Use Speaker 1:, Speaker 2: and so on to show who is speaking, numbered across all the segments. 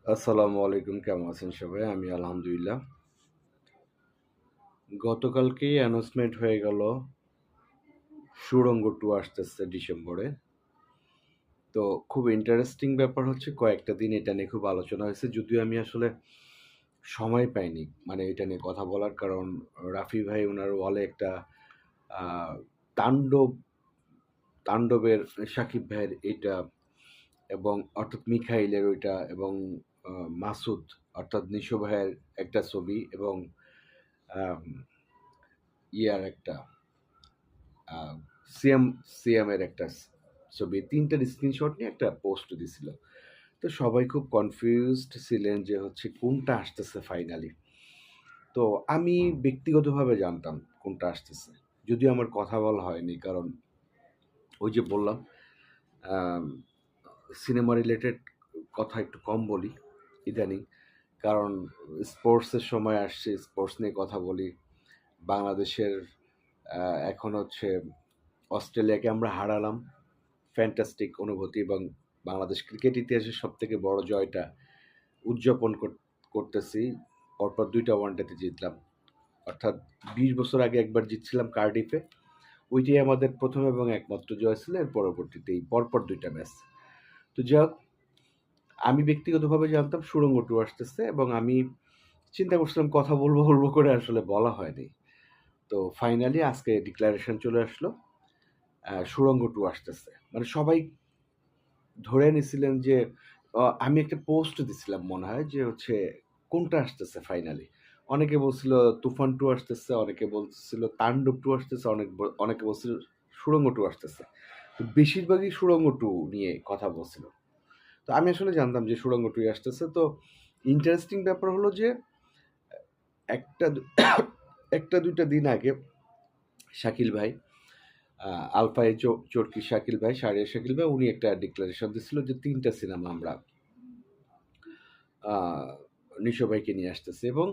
Speaker 1: আসসালামু আলাইকুম, কেমন আছেন সবাই? আমি আলহামদুলিল্লাহ। গতকালকেই অ্যানাউন্সমেন্ট হয়ে গেল 'সুড়ঙ্গ 2' আসতেছে ডিসেম্বরে। তো খুব ইন্টারেস্টিং ব্যাপার হচ্ছে কয়েকটা দিন এটা নিয়ে খুব আলোচনা হয়েছে। যদিও আমি আসলে সময় পাইনি মানে এটা নিয়ে কথা বলার। কারণ রাফি ভাই উনার ওয়ালে একটা আ তাণ্ডব তাণ্ডবের শাকিব ভাইয়ের এইটা এবং অর্থাৎ মিখাইলের ওইটা এবং আ মাসুদ অর্থাৎ নিশো ভাইয়ের একটা ছবি এবং আম ইয়ার একটা আ সিয়াম সিয়ামের একটা ছবি। ৩ টার স্ক্রিনশট নিয়ে একটা পোস্ট দিছিল। তো সবাই খুব কনফিউজড ছিলেন যে হচ্ছে কোনটা আসতেছে ফাইনালি। তো আমি ব্যক্তিগতভাবে জানতাম কোনটা আসতেছে। যদিও আমার কথা বলা হয়নি। কারণ ওই যে বললাম আম সিনেমা রিলেটেড কথা একটু কম বলি ইদানিং। কারণ স্পোর্টসের সময় আসছে, স্পোর্টস নিয়ে কথা বলি। বাংলাদেশের আ এখন হচ্ছে অস্ট্রেলিয়াকে আমরা হারালাম। ফ্যান্টাস্টিক অনুভূতি এবং বাংলাদেশ ক্রিকেট ইতিহাসের সবথেকে বড় জয়টা উদযাপন করতেছি। পরপর ২ টা ওয়ানডেতে জিতলাম। অর্থাৎ ২০ বছর আগে একবার জিতছিলাম কার্ডিফে। ওইটাই আমাদের ১ম এবং একমাত্র জয় ছিল। এর পরবর্তীতে এই পরপর ২ টা ম্যাচ। তো যাই হোক, আমি ব্যক্তিগতভাবে জানতাম সুড়ঙ্গ 2 আসতেছে এবং আমি চিন্তা করছিলাম কথা বলব করে আসলে বলা হয়নি। তো ফাইনালি আজকে ডিক্লারেশন চলে আসলো। সুড়ঙ্গ 2 আসতেছে। মানে সবাই ধরে নিছিলেন যে আমি একটা পোস্ট দিছিলাম মনে হয় যে হচ্ছে কোনটা আসতেছে ফাইনালি। অনেকে বলছিল তুফান 2 আসতেছে, অনেকে বলছিল তাণ্ডব 2 আসতেছে, অনেকে বলছিল সুড়ঙ্গ 2 আসতেছে। তো বেশিরভাগই সুড়ঙ্গ 2 নিয়ে কথা বলছিল। তো আমি আসলে জানতাম যে সুড়ঙ্গ 2 আসতেছে। তো ইন্টারেস্টিং ব্যাপার হলো যে একটা দু একটা ২ টা দিন আগে শাকিল ভাই আ আলফায় চরকি শাকিল ভাই, শাহরিয়ার শাকিল ভাই উনি একটা ডিক্লারেশন দিছিল যে ৩ টা সিনেমা আমরা আ নিশো ভাইকে নিয়ে আসতেছি এবং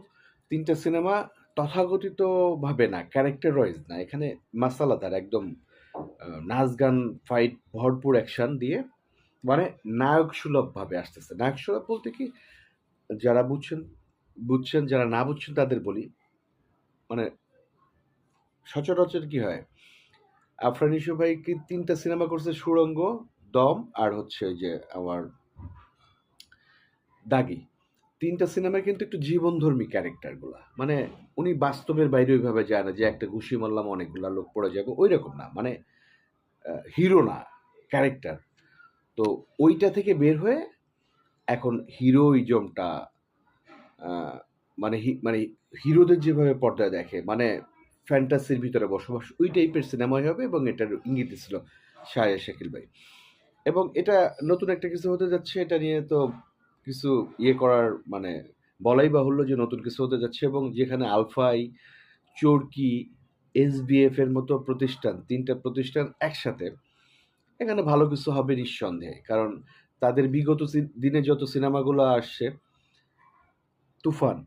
Speaker 1: ৩ টা সিনেমা তথাকথিতভাবে না, ক্যারেক্টার ওয়াইজ না। এখানে মাসালাদার একদম নাচ, গান, ফাইট ভরপুর অ্যাকশন দিয়ে মানে নায়ক সুলভভাবে আসতেছে। নায়ক সুলভ বলতে কি? যারা বুঝছেন, যারা না বুঝছেন তাদের বলি। মানে সচরাচর কি হয়? আফরান নিশো ভাই কি ৩ টা সিনেমা করছে 'সুড়ঙ্গ', 'দম' আর হচ্ছে ওই যে আমার 'দাগি'। ৩ টা সিনেমায় কিন্তু একটু জীবনধর্মী ক্যারেক্টারগুলা। মানে উনি বাস্তবের বাইরে ওইভাবে যায় না যে একটা ঘুষি মারলাম অনেকগুলা লোক পড়ে যাবে, ঐরকম না। মানে হিরো না, ক্যারেক্টার। তো ওইটা থেকে বের হয়ে এখন হিরোইজমটা আ মানে হিরোদের যেভাবে পর্দায় দেখে, মানে ফ্যান্টাসির ভিতরে বসবাস, ওই টাইপের সিনেমাই হবে এবং এটার ইঙ্গিত দিছিল শাহের শাকিল ভাই। এবং এটা নতুন একটা কিছু হতে যাচ্ছে। এটা নিয়ে তো কিছু করার মানে বলাই বাহুল্য যে নতুন কিছু হতে যাচ্ছে এবং যেখানে আলফাই, চরকি, এসবিএফ এর মতো প্রতিষ্ঠান ৩ টা প্রতিষ্ঠান একসাথে, এখানে ভালো কিছু হবে নিঃসন্দেহে। কারণ তাদের বিগত দিনে যত সিনেমাগুলো আসছে, তুফান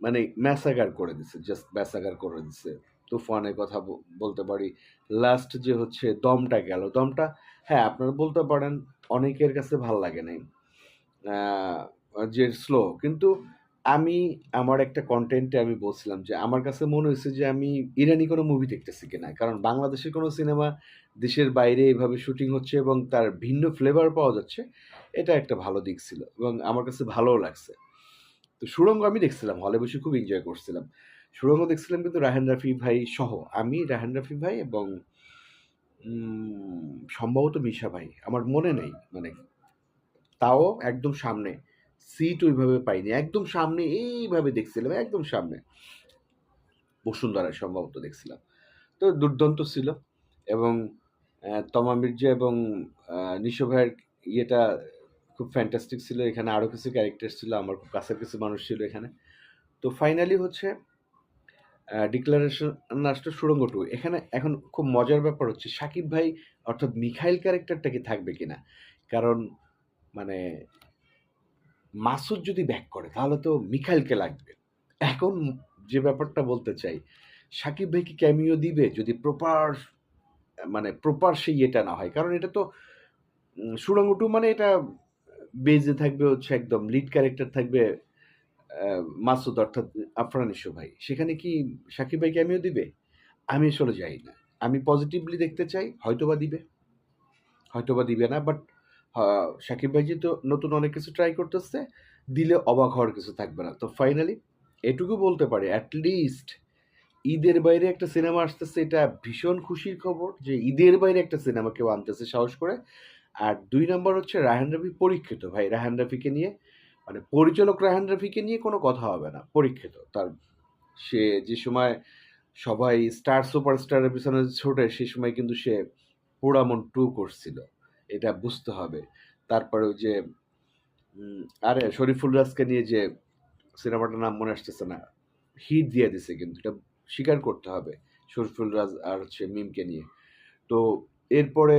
Speaker 1: মানে ম্যাসাকার করে দিছে। জাস্ট ম্যাসাকার করে দিছে। তুফানের কথা বলতে পারি। লাস্ট যে হচ্ছে দমটা গেল। দমটা হ্যাঁ, আপনারা বলতে পারেন অনেকের কাছে ভাল লাগে নাই। আ যে স্লো। কিন্তু আমি আমার একটা কনটেন্টে আমি বলছিলাম যে, আমার কাছে মনে হইছে যে আমি ইরানি কোনো মুভি দেখতেছি কিনা। কারণ বাংলাদেশের কোনো সিনেমা দেশের বাইরে এভাবে শুটিং হচ্ছে এবং তার ভিন্ন ফ্লেভার পাওয়া যাচ্ছে। এটা একটা ভালো দিক ছিল এবং আমার কাছে ভালোও লাগছে। তো সুড়ঙ্গ আমি দেখছিলাম। হলে বসে খুব এনজয় করছিলাম। সুড়ঙ্গ দেখছিলাম কিন্তু রাহেন রাফি ভাই সহ। আমি, রাহেন রাফি ভাই এবং সম্ভবত মিশা ভাই। আমার মনে নেই। মানে তাও একদম সামনে। সিট ওইভাবে পাইনি। একদম সামনে এইভাবে দেখছিলাম, একদম সামনে। বসুন্ধরায় সম্ভবত দেখছিলাম। তো দুর্দান্ত ছিল এবং তমা মির্জা এবং নিশো ভাইয়ের ইয়েটা খুব ফ্যান্টাস্টিক ছিল। এখানে আরো কিছু ক্যারেক্টার ছিল। আমার খুব কাছের কিছু মানুষ ছিল এখানে। তো ফাইনালি হচ্ছে ডিক্লারেশন আসলো সুড়ঙ্গ 2। এখানে এখন খুব মজার ব্যাপার হচ্ছে শাকিব ভাই অর্থাৎ মিখাইল ক্যারেক্টারটা কি থাকবে কিনা? কারণ মানে মাসুদ যদি ব্যাক করে তাহলে তো মিখাইলকে লাগবে। এখন যে ব্যাপারটা বলতে চাই, শাকিব ভাই কি ক্যামিও দিবে? যদি প্রপার সেই ইয়েটা না হয়। কারণ এটা তো সুড়ঙ্গ 2 মানে এটা বেজে থাকবে হচ্ছে একদম লিড ক্যারেক্টার থাকবে মাসুদ অর্থাৎ আফরান নিশো ভাই। সেখানে কি শাকিব ভাই ক্যামিও দিবে? আমি আসলে জানি না। আমি পজিটিভলি দেখতে চাই, হয়তোবা দিবে, হয়তোবা দিবে না। বাট শাকিব ভাই যেহেতু নতুন অনেক কিছু ট্রাই করতেছে, দিলে অবাক হওয়ার কিছু থাকবে না। তো ফাইনালি এটুকু বলতে পারি, অ্যাট লিস্ট ঈদের বাইরে একটা সিনেমা আসতেছে, এটা ভীষণ খুশির খবর যে ঈদের বাইরে একটা সিনেমা কেউ আনতেছে সাহস করে। আর ২ নাম্বার হচ্ছে রায়হান রাফি পরীক্ষিত ভাই। রায়হান রাফিকে নিয়ে মানে পরিচালক রায়হান রাফিকে নিয়ে কোনো কথা হবে না। পরীক্ষিত। তার সে যে সময় সবাই স্টার সুপারস্টারের পিছনে ছোটে, সে সময় কিন্তু সে পোড়ামন 2 করছিল। এটা বুঝতে হবে। তারপরে ওই যে আরে শরীফুল রাজকে নিয়ে যে সিনেমাটার নাম মনে আসতেছে না। হিট দিয়ে দিছে কিন্তু এটা স্বীকার করতে হবে। শরীফুল রাজ আর হচ্ছে মিমকে নিয়ে। তো এরপরে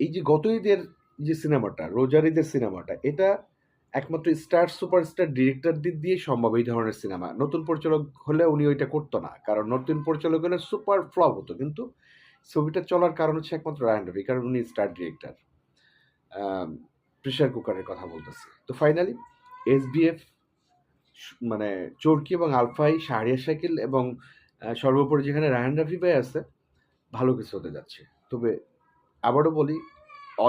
Speaker 1: এই যে গত ঈদের যে সিনেমাটা, রোজার ঈদের সিনেমাটা, এটা একমাত্র স্টার সুপারস্টার ডিরেক্টরদের দিয়ে সম্ভব এই ধরনের সিনেমা। নতুন পরিচালক হলে উনি ওইটা করতো না। কারণ নতুন পরিচালক হলে সুপার ফ্লপ হতো। কিন্তু ছবিটা চলার কারণ হচ্ছে একমাত্র রায়হান রফি। কারণ উনি স্টার ডিরেক্টর। আম প্রেশার কুকারের কথা বলতেছি। তো ফাইনালি এসবিএফ মানে চরকি এবং আলফাই, শাহরিয়ার শাকিল এবং সর্বোপরি যেখানে রায়হান রাফি ভাই আছে, ভালো কিছু হতে যাচ্ছে। তবে আবারও বলি,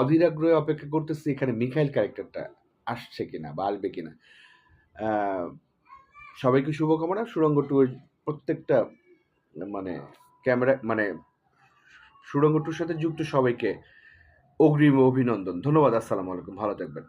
Speaker 1: অধীর আগ্রহে অপেক্ষা করতেছি এখানে মিখাইল ক্যারেক্টারটা আসছে কিনা বা আসবে কিনা। আ সবাইকে শুভকামনা। সুড়ঙ্গ 2 এর প্রত্যেকটা মানে ক্যামেরা মানে সুড়ঙ্গ 2 এর সাথে যুক্ত সবাইকে অগ্রিম অভিনন্দন। ধন্যবাদ। আসসালামু আলাইকুম। ভালো থাকবেন।